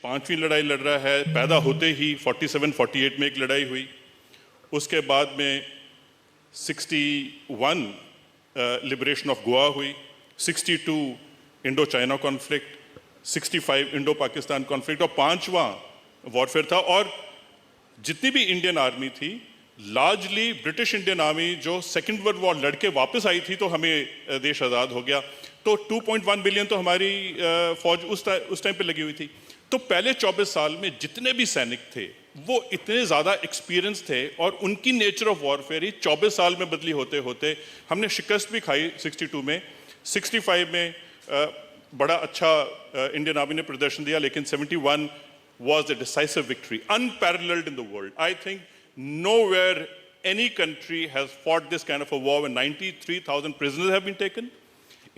पांचवी लड़ाई लड़ रहा है। पैदा होते ही 47-48 में एक लड़ाई हुई, उसके बाद में 61 लिबरेशन ऑफ गोवा हुई, 62 Indo China conflict, 65 Indo Pakistan conflict और 5वां वॉरफेयर था। और जितनी भी इंडियन आर्मी थी, लार्जली ब्रिटिश इंडियन आर्मी जो सेकेंड वर्ल्ड वॉर लड़के वापस आई थी तो हमें देश आज़ाद हो गया, तो 2.1 बिलियन तो हमारी फौज उस टाइम पे लगी हुई थी। तो पहले 24 साल में जितने भी सैनिक थे वो इतने ज़्यादा एक्सपीरियंस थे और उनकी नेचर ऑफ वॉरफेयर ही 24 साल में बदली होते होते हमने शिकस्त भी खाई 62 में, 65 में बड़ा अच्छा इंडियन आर्मी ने प्रदर्शन दिया, लेकिन 71 was a decisive victory, unparalleled in the world. I think nowhere any country has fought this kind of a war when 93,000 prisoners have been taken.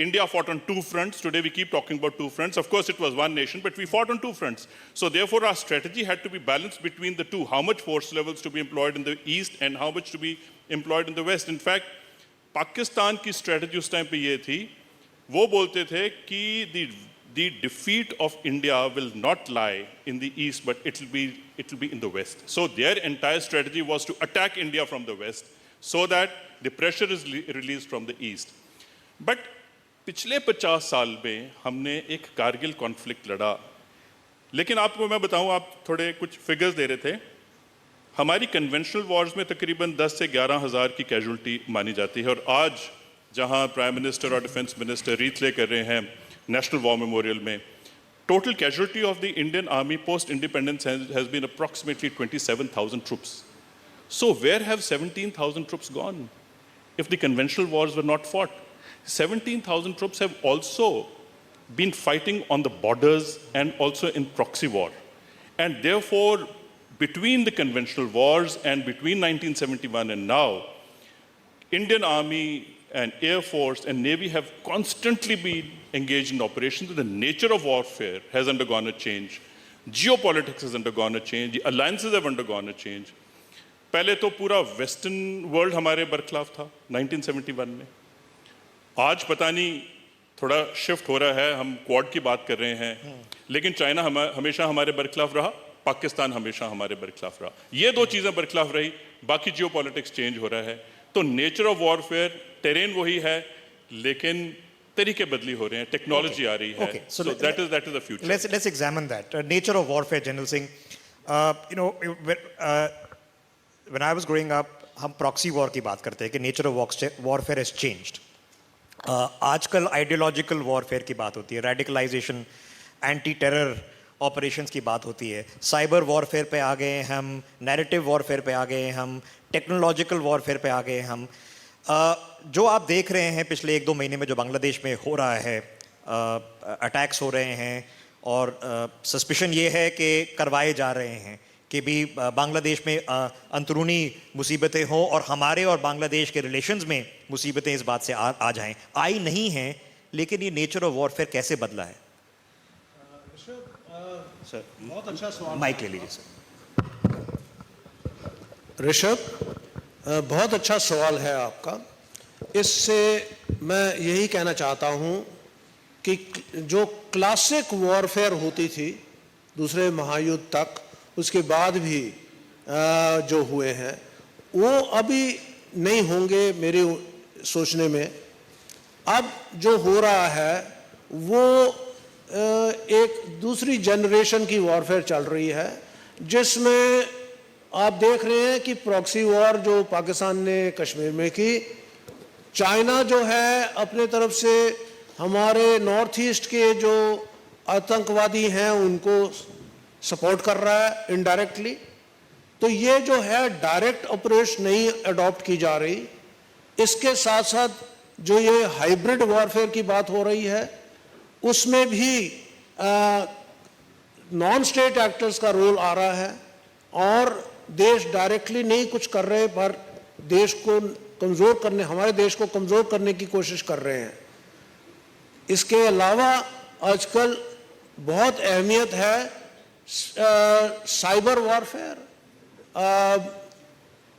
India fought on two fronts. Today we keep talking about two fronts. Of course, it was one nation, but we fought on two fronts. So therefore, our strategy had to be balanced between the two. How much force levels to be employed in the east and how much to be employed in the west. In fact, Pakistan की strategy उस time पे ये थी, वो बोलते थे कि the defeat of India will not lie in the east, but it will be in the west. So their entire strategy was to attack India from the west, so that the pressure is released from the east. But पिछले 50 साल में हमने एक Kargil conflict लड़ा, लेकिन आपको मैं बताऊं, आप थोड़े कुछ फिगर्स दे रहे थे, हमारी कन्वेंशनल वॉर्स में तकरीबन 10 से 11 हज़ार की कैजुअल्टी मानी जाती है। और आज जहां प्राइम मिनिस्टर और डिफेंस मिनिस्टर रीत ले कर रहे हैं नेशनल वॉर मेमोरियल में, total casualty of the Indian army post independence has been approximately 27,000 troops. So where have 17,000 troops gone if the conventional wars were not fought? 17,000 troops have also been fighting on the borders and also in proxy war. And therefore, between the conventional wars and between 1971 and now, Indian Army and Air Force and Navy have constantly been engaged in operations. The nature of warfare has undergone a change. Geopolitics has undergone a change. The alliances have undergone a change. पहले तो पूरा western world हमारे बरखिलाफ था 1971 में. आज पता नहीं थोड़ा शिफ्ट हो रहा है, हम क्वाड की बात कर रहे हैं, लेकिन चाइना हमेशा हमारे बरखिलाफ रहा, पाकिस्तान हमेशा हमारे बरखिलाफ रहा. ये दो चीज़ें बरखिलाफ रही, बाकी जियोपॉलिटिक्स चेंज हो रहा है. तो नेचर ऑफ वॉरफेयर, टेरेन वही है, लेकिन तरीके बदली हो रहे हैं, टेक्नोलॉजी आ रही है. So that is the future. Let's examine that. Nature of warfare, General Singh. When I was growing up, हम proxy war की बात करते हैं कि nature of warfare has changed. आजकल ideological warfare की बात होती है, radicalization, anti-terror operations की बात होती है, cyber warfare पे आ गए हम, narrative warfare पे आ गए हम, technological warfare पे आ गए हम. जो आप देख रहे हैं पिछले 1-2 महीने में जो बांग्लादेश में हो रहा है, अटैक्स हो रहे हैं और सस्पिशन ये है कि करवाए जा रहे हैं कि भी बांग्लादेश में अंदरूनी मुसीबतें हों और हमारे और बांग्लादेश के रिलेशंस में मुसीबतें इस बात से आ जाएं. आई नहीं हैं, लेकिन ये नेचर ऑफ वॉरफेयर कैसे बदला है? सर बहुत अच्छा सवाल. माइक ले लीजिए सर. ऋषभ, बहुत अच्छा सवाल है आपका. इससे मैं यही कहना चाहता हूं कि जो क्लासिक वॉरफेयर होती थी दूसरे महायुद्ध तक, उसके बाद भी जो हुए हैं, वो अभी नहीं होंगे मेरे सोचने में. अब जो हो रहा है वो एक दूसरी जनरेशन की वॉरफेयर चल रही है, जिसमें आप देख रहे हैं कि प्रॉक्सी वॉर जो पाकिस्तान ने कश्मीर में की, चाइना जो है अपने तरफ से हमारे नॉर्थ ईस्ट के जो आतंकवादी हैं उनको सपोर्ट कर रहा है इनडायरेक्टली. तो ये जो है डायरेक्ट अप्रोच नहीं अडॉप्ट की जा रही. इसके साथ साथ जो ये हाइब्रिड वॉरफेयर की बात हो रही है, उसमें भी नॉन स्टेट एक्टर्स का रोल आ रहा है और देश डायरेक्टली नहीं कुछ कर रहे, पर देश को कमज़ोर करने, हमारे देश को कमज़ोर करने की कोशिश कर रहे हैं. इसके अलावा आजकल बहुत अहमियत है साइबर वॉरफेयर.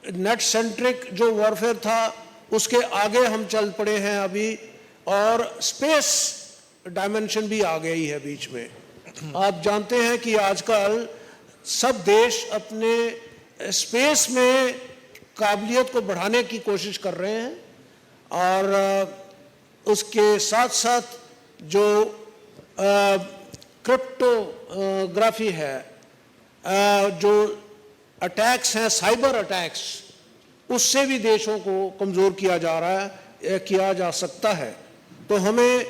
नेट सेंट्रिक जो वॉरफेयर था उसके आगे हम चल पड़े हैं अभी, और स्पेस डायमेंशन भी आ गई है बीच में. आप जानते हैं कि आजकल सब देश अपने स्पेस में काबिलियत को बढ़ाने की कोशिश कर रहे हैं और उसके साथ साथ जो क्रिप्टोग्राफी है, जो अटैक्स हैं, साइबर अटैक्स, उससे भी देशों को कमज़ोर किया जा रहा है, किया जा सकता है। तो हमें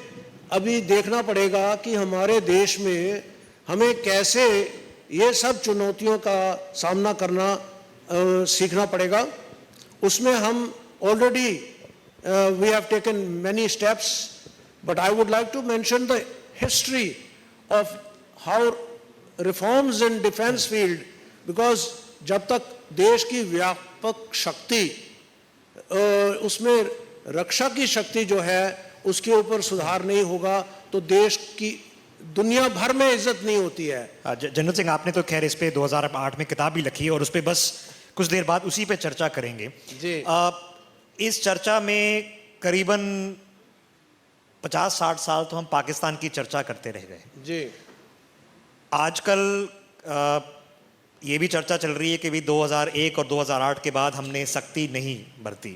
अभी देखना पड़ेगा कि हमारे देश में हमें कैसे ये सब चुनौतियों का सामना करना सीखना पड़ेगा। उसमें हम already we have taken many steps, but I would like to mention the history of how reforms in defence field, because जब तक देश की व्यापक शक्ति, उसमें रक्षा की शक्ति जो है उसके ऊपर सुधार नहीं होगा तो देश की दुनिया भर में इज्जत नहीं होती है। जनरल सिंह, आपने तो खैर इस पे 2008 में किताब भी लिखी है और उस पे बस कुछ देर बाद उसी पे चर्चा करेंगे जी। इस चर्चा में करीबन 50-60 साल तो हम पाकिस्तान की चर्चा करते रह गए जी। आजकल ये भी चर्चा चल रही है कि भी 2001 और 2008 के बाद हमने सख्ती नहीं बरती,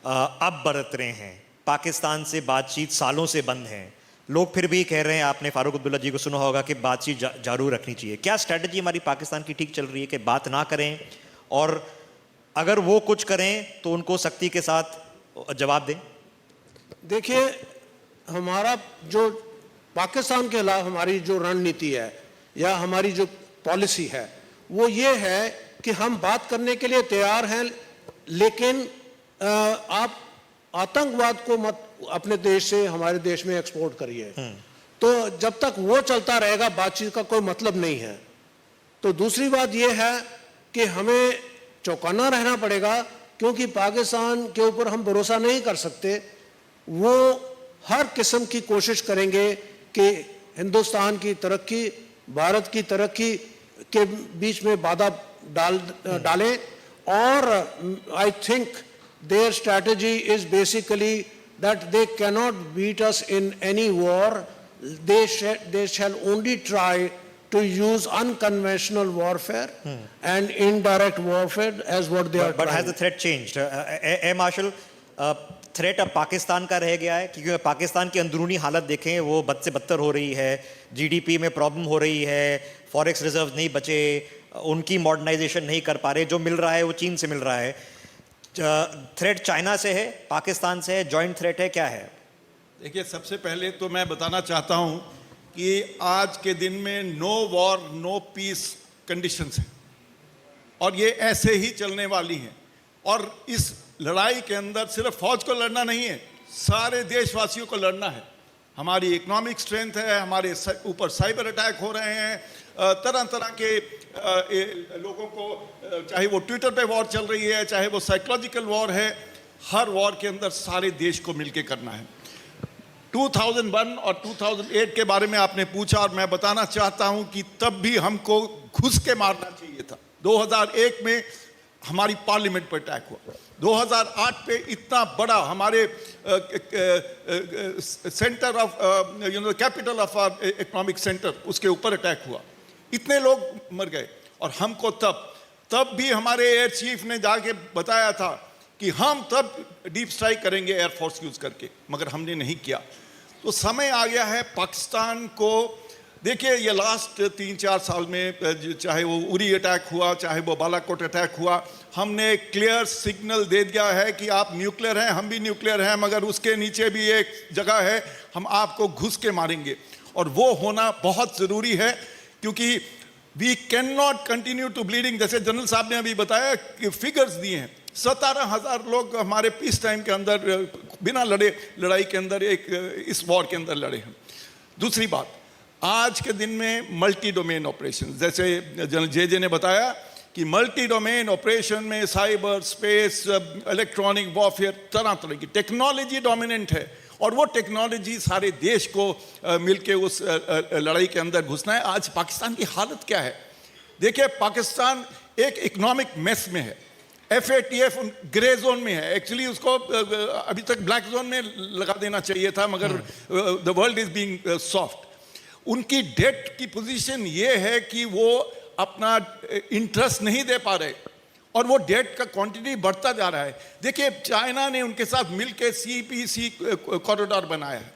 अब बरत रहे हैं। पाकिस्तान से बातचीत सालों से बंद है, लोग फिर भी कह रहे हैं, आपने फारूक अब्दुल्ला जी को सुना होगा कि बातचीत जारी रखनी चाहिए। क्या स्ट्रेटजी हमारी पाकिस्तान की ठीक चल रही है कि बात ना करें और अगर वो कुछ करें तो उनको सख्ती के साथ जवाब दें? देखिए, हमारा जो पाकिस्तान के खिलाफ हमारी जो रणनीति है या हमारी जो पॉलिसी है वो ये है कि हम बात करने के लिए तैयार हैं, लेकिन आप आतंकवाद को मत अपने देश से हमारे देश में एक्सपोर्ट करिए। तो जब तक वो चलता रहेगा बातचीत का कोई मतलब नहीं है। तो दूसरी बात ये है कि हमें चौकन्ना रहना पड़ेगा, क्योंकि पाकिस्तान के ऊपर हम भरोसा नहीं कर सकते। वो हर किस्म की कोशिश करेंगे कि हिंदुस्तान की तरक्की, भारत की तरक्की के बीच में बाधा डालें। और I think their strategy is basically that they cannot beat us in any war. They shall only try to use unconventional warfare and indirect warfare as what they are But trying. has the threat changed? Marshal, threat अब पाकिस्तान का रह गया है, क्योंकि पाकिस्तान की अंदरूनी हालत देखें, वो बद से बदतर हो रही है। जीडीपी में प्रॉब्लम हो रही है, फॉरेक्स रिजर्व नहीं बचे, उनकी मॉडर्नाइजेशन नहीं कर पा रहे, जो मिल रहा है वो चीन से मिल रहा है। थ्रेट चाइना से है, पाकिस्तान से है, जॉइंट थ्रेट है, क्या है? देखिए, सबसे पहले तो मैं बताना चाहता हूं कि आज के दिन में no war no peace conditions हैं और ये ऐसे ही चलने वाली हैं। और इस लड़ाई के अंदर सिर्फ फौज को लड़ना नहीं है, सारे देशवासियों को लड़ना है। हमारी इकोनॉमिक स्ट्रेंथ है, हमारे ऊपर साइबर अटैक हो रहे हैं, तरह तरह के लोगों को, चाहे वो ट्विटर पे वॉर चल रही है, चाहे वो साइकोलॉजिकल वॉर है, हर वॉर के अंदर सारे देश को मिलके करना है। 2001 और 2008 के बारे में आपने पूछा और मैं बताना चाहता हूं कि तब भी हमको घुस के मारना चाहिए था। 2001 में हमारी पार्लियामेंट पर अटैक हुआ, 2008 पे इतना बड़ा हमारे centre of capital of our economic centre, उसके ऊपर अटैक हुआ, इतने लोग मर गए। और हमको तब भी हमारे एयर चीफ ने जाके बताया था कि हम तब डीप स्ट्राइक करेंगे एयरफोर्स यूज करके, मगर हमने नहीं किया। तो समय आ गया है पाकिस्तान को। देखिए, ये लास्ट 3-4 साल में चाहे वो उरी अटैक हुआ, चाहे वो बालाकोट अटैक हुआ, हमने क्लियर सिग्नल दे दिया है कि आप न्यूक्लियर हैं, हम भी न्यूक्लियर हैं, मगर उसके नीचे भी एक जगह है, हम आपको घुस के मारेंगे। और वो होना बहुत ज़रूरी है, क्योंकि we can not continue to bleeding. जैसे जनरल साहब ने अभी बताया कि फिगर्स दिए हैं, 17,000 लोग हमारे पीस टाइम के अंदर बिना लड़ाई के अंदर इस वॉर के अंदर लड़े हैं। दूसरी बात, आज के दिन में मल्टी डोमेन ऑपरेशन, जैसे जनरल जे ने बताया कि मल्टी डोमेन ऑपरेशन में साइबर, स्पेस, इलेक्ट्रॉनिक वॉरफेयर, तरह तरह की टेक्नोलॉजी डोमिनेंट है और वो टेक्नोलॉजी सारे देश को मिलके उस लड़ाई के अंदर घुसना है। आज पाकिस्तान की हालत क्या है? देखिए, पाकिस्तान एक इकोनॉमिक मेस में है, FATF ग्रे जोन में है। एक्चुअली उसको अभी तक ब्लैक जोन में लगा देना चाहिए था, मगर the world is being soft. उनकी डेट की पोजीशन ये है कि वो अपना इंटरेस्ट नहीं दे पा रहे और वो डेट का क्वांटिटी बढ़ता जा रहा है। देखिए, चाइना ने उनके साथ मिलकर CPC कॉरिडोर बनाया है।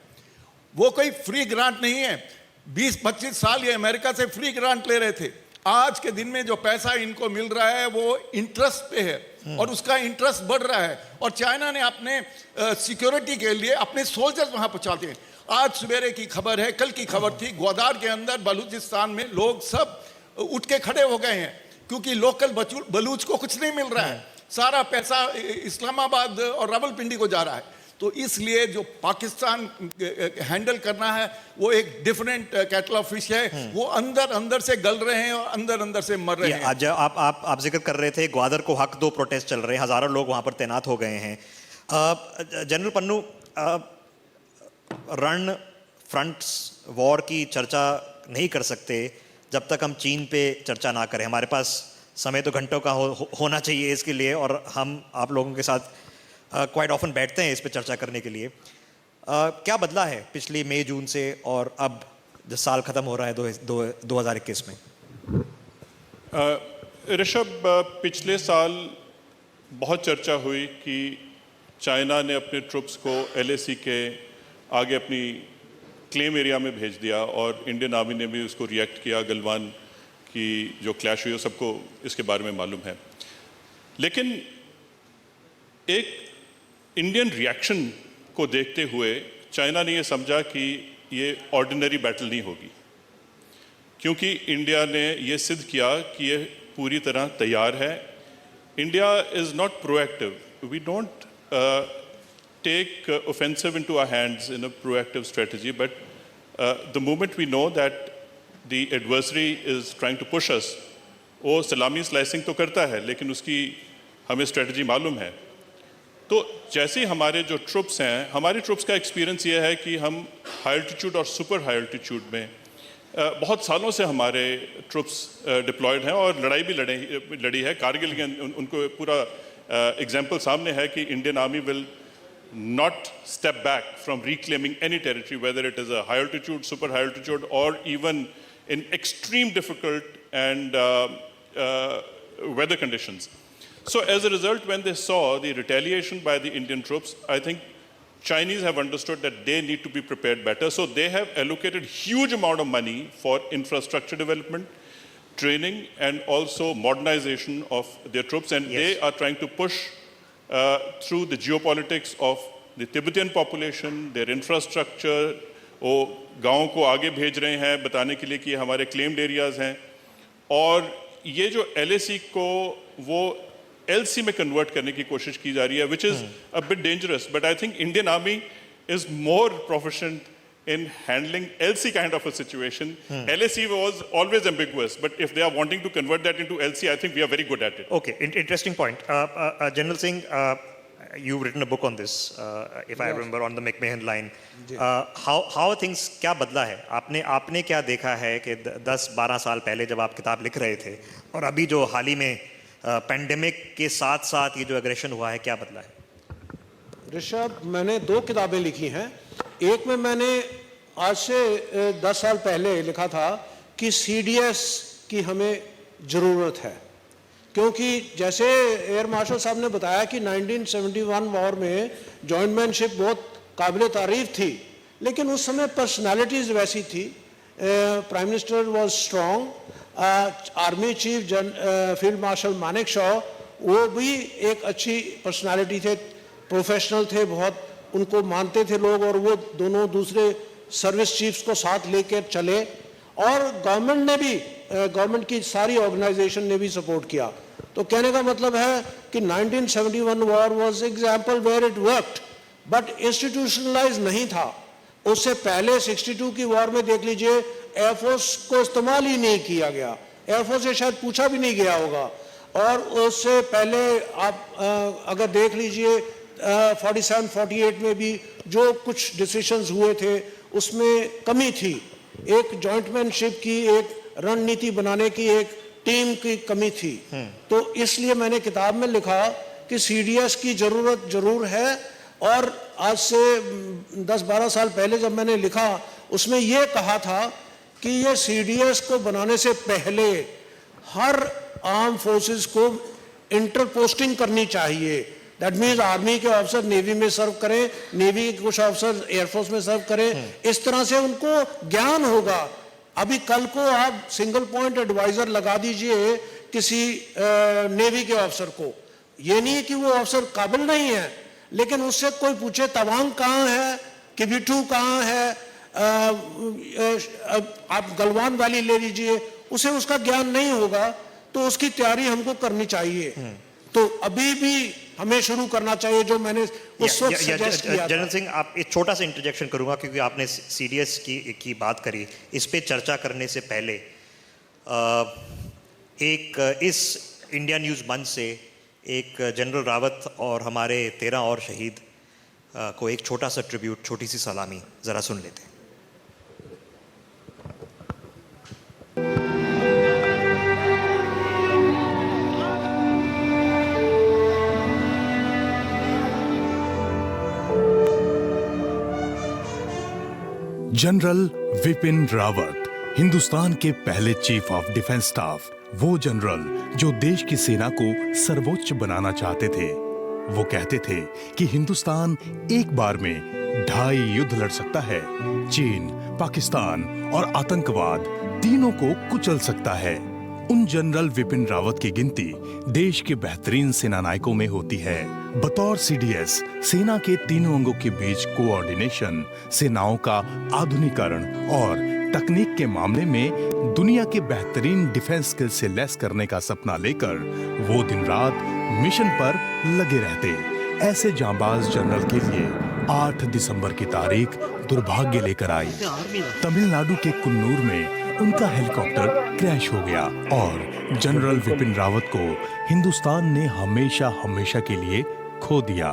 वो कोई फ्री ग्रांट नहीं है। 20-25 साल ये अमेरिका से फ्री ग्रांट ले रहे थे। आज के दिन में जो पैसा इनको मिल रहा है वो इंटरेस्ट पे है और उसका इंटरेस्ट बढ़ रहा है। और चाइना ने अपने सिक्योरिटी के लिए अपने सोल्जर्स वहां पहुंचा दिए। आज सवेरे की खबर है, कल की खबर थी, ग्वादार के अंदर बलूचिस्तान में लोग सब उठ के खड़े हो गए हैं क्योंकि लोकल बलूच को कुछ नहीं मिल रहा है। सारा पैसा इस्लामाबाद और रावलपिंडी को जा रहा है। तो इसलिए जो पाकिस्तान हैंडल करना है वो एक डिफरेंट कैटल ऑफ फिश है। वो अंदर अंदर से गल रहे हैं और अंदर अंदर से मर रहे हैं। आज आप जिक्र कर रहे थे ग्वादर को हक दो प्रोटेस्ट चल रहे हैं, हजारों लोग वहां पर तैनात हो गए हैं। जनरल पन्नू, रण फ्रंट्स वॉर की चर्चा नहीं कर सकते जब तक हम चीन पे चर्चा ना करें। हमारे पास समय तो घंटों का होना चाहिए इसके लिए, और हम आप लोगों के साथ क्वाइट ऑफन बैठते हैं इस पे चर्चा करने के लिए। क्या बदला है पिछली मई जून से और अब जो साल खत्म हो रहा है 2021 में? ऋषभ, पिछले साल बहुत चर्चा हुई कि चाइना ने अपने ट्रुप्स को LAC के आगे अपनी क्लेम एरिया में भेज दिया और इंडियन आर्मी ने भी उसको रिएक्ट किया। गलवान की जो क्लैश हुई सबको इसके बारे में मालूम है। लेकिन एक इंडियन रिएक्शन को देखते हुए चाइना ने ये समझा कि ये ऑर्डिनरी बैटल नहीं होगी, क्योंकि इंडिया ने ये सिद्ध किया कि ये पूरी तरह तैयार है। India is not proactive. We don't take offensive into our hands in a proactive strategy, but the moment we know that the adversary is trying to push us, वो सलामी स्लाइसिंग तो करता है लेकिन उसकी हमें स्ट्रेटजी मालूम है। तो जैसे ही हमारे जो ट्रुप्स हैं, हमारे ट्रुप्स का एक्सपीरियंस ये है कि हम हाई एल्टीट्यूड और सुपर हाई एल्टीट्यूड में बहुत सालों से हमारे ट्रुप्स डिप्लॉयड हैं और लड़ाई भी लड़ी है। कारगिल के उनको पूरा एग्जाम्पल सामने है कि Indian army will not step back from reclaiming any territory, whether it is a high altitude, super high altitude, or even in extreme difficult and weather conditions. So as a result, when they saw the retaliation by the Indian troops, I think Chinese have understood that they need to be prepared better. So they have allocated huge amount of money for infrastructure development, training, and also modernization of their troops. And Yes. they are trying to push through the geopolitics of the Tibetan population, their infrastructure, वो गाँव को आगे भेज रहे हैं बताने के लिए कि हमारे claimed areas हैं। और ये जो LAC को वो LC में convert करने की कोशिश की जा रही है, which is a bit dangerous, but I think Indian Army is more proficient in handling LC kind of a situation. LAC was always ambiguous, but if they are wanting to convert that into LC, I think we are very good at it. Okay, interesting point. General Singh, you've written a book on this, if I remember, on the McMahon line. How things, क्या बदला है? आपने क्या देखा है कि 10-12 साल पहले जब आप किताब लिख रहे थे और अभी जो हाल ही में पैंडेमिक के साथ साथ ये जो एग्रेशन हुआ है, क्या बदला है? ऋषभ, मैंने 2 किताबें लिखी हैं। एक में मैंने आज से 10 साल पहले लिखा था कि CDS की हमें ज़रूरत है, क्योंकि जैसे एयर मार्शल साहब ने बताया कि 1971 वॉर में जॉइंटमैनशिप बहुत काबिल तारीफ थी, लेकिन उस समय पर्सनालिटीज़ वैसी थी। Prime minister was strong, army chief field marshal Manekshaw वो भी एक अच्छी पर्सनालिटी थे, प्रोफेशनल थे, बहुत उनको मानते थे लोग, और वो दोनों दूसरे सर्विस चीफ्स को साथ लेकर चले। और गवर्नमेंट ने भी, गवर्नमेंट की सारी ऑर्गेनाइजेशन ने भी सपोर्ट किया। तो कहने का मतलब है कि 1971 war was example where it worked, but institutionalise नहीं था। उससे पहले 62 की वॉर में देख लीजिए, एयरफोर्स को इस्तेमाल ही नहीं किया गया, एयरफोर्स से शायद पूछा भी नहीं गया होगा। और उससे पहले आप अगर देख लीजिए 47-48 में भी जो कुछ डिसीशंस हुए थे उसमें कमी थी, एक जॉइंटमैनशिप की, एक रणनीति बनाने की, एक टीम की कमी थी। तो इसलिए मैंने किताब में लिखा कि CDS की ज़रूरत ज़रूर है। और आज से 10-12 साल पहले जब मैंने लिखा उसमें यह कहा था कि ये सीडीएस को बनाने से पहले हर आर्म फोर्सेस को इंटरपोस्टिंग करनी चाहिए। दैट मीन्स आर्मी के ऑफिसर नेवी में सर्व करें, नेवी के कुछ ऑफिसर एयरफोर्स में सर्व करें, इस तरह से उनको ज्ञान होगा। अभी कल को आप सिंगल पॉइंट एडवाइजर लगा दीजिए किसी नेवी के ऑफिसर को, ये नहीं कि वो ऑफिसर काबिल नहीं है, लेकिन उससे कोई पूछे तवांग कहाँ है, किबिठू कहाँ है, आप गलवान वैली ले लीजिए, उसे उसका ज्ञान नहीं होगा, तो उसकी तैयारी हमको करनी चाहिए। तो अभी भी हमें शुरू करना चाहिए, जो मैंने उस वक्त सजेस्ट किया। जनरल सिंह, आप एक छोटा सा इंटरजेक्शन करूंगा क्योंकि आपने सीडीएस की बात करी। इस पे चर्चा करने से पहले इस इंडिया न्यूज़ मंच से एक जनरल रावत और हमारे 13 और शहीद को एक छोटा सा ट्रिब्यूट, छोटी सी सलामी ज़रा सुन लेते हैं। जनरल विपिन रावत, हिंदुस्तान के पहले चीफ ऑफ डिफेंस स्टाफ, वो जनरल जो देश की सेना को सर्वोच्च बनाना चाहते थे। वो कहते थे कि हिंदुस्तान एक बार में 2.5 युद्ध लड़ सकता है, चीन, पाकिस्तान और आतंकवाद तीनों को कुचल सकता है। उन जनरल विपिन रावत की गिनती देश के बेहतरीन सेनानायकों में होती है। बतौर सीडीएस सेना के तीनों अंगों के बीच कोऑर्डिनेशन, सेनाओं का आधुनिकीकरण और तकनीक के मामले में दुनिया के बेहतरीन डिफेंस स्किल से लैस करने का सपना लेकर वो दिन रात मिशन पर लगे रहते। ऐसे जांबाज जनरल के लिए 8 दिसंबर की तारीख दुर्भाग्य लेकर आई। तमिलनाडु के कुन्नूर में उनका हेलीकॉप्टर क्रैश हो गया और जनरल विपिन रावत को हिंदुस्तान ने हमेशा हमेशा के लिए खो दिया।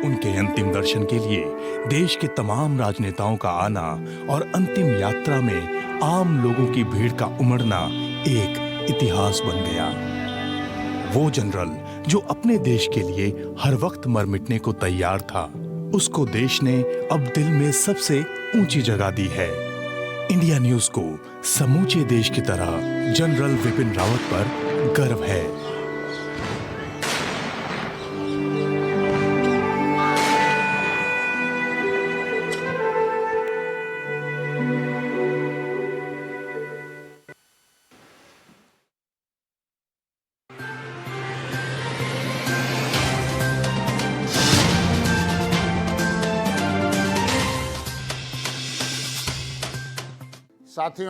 उनके अंतिम दर्शन के लिए देश के तमाम राजनेताओं का आना और अंतिम यात्रा में आम लोगों की भीड़ का उमड़ना एक इतिहास बन गया। वो जनरल जो अपने देश के लिए हर वक्त मर मिटने को तैयार था, उसको देश ने अब दिल में सबसे ऊंची जगह दी है। इंडिया न्यूज़ को समूचे देश की तरह जनरल विपिन रावत पर गर्व है। साथियों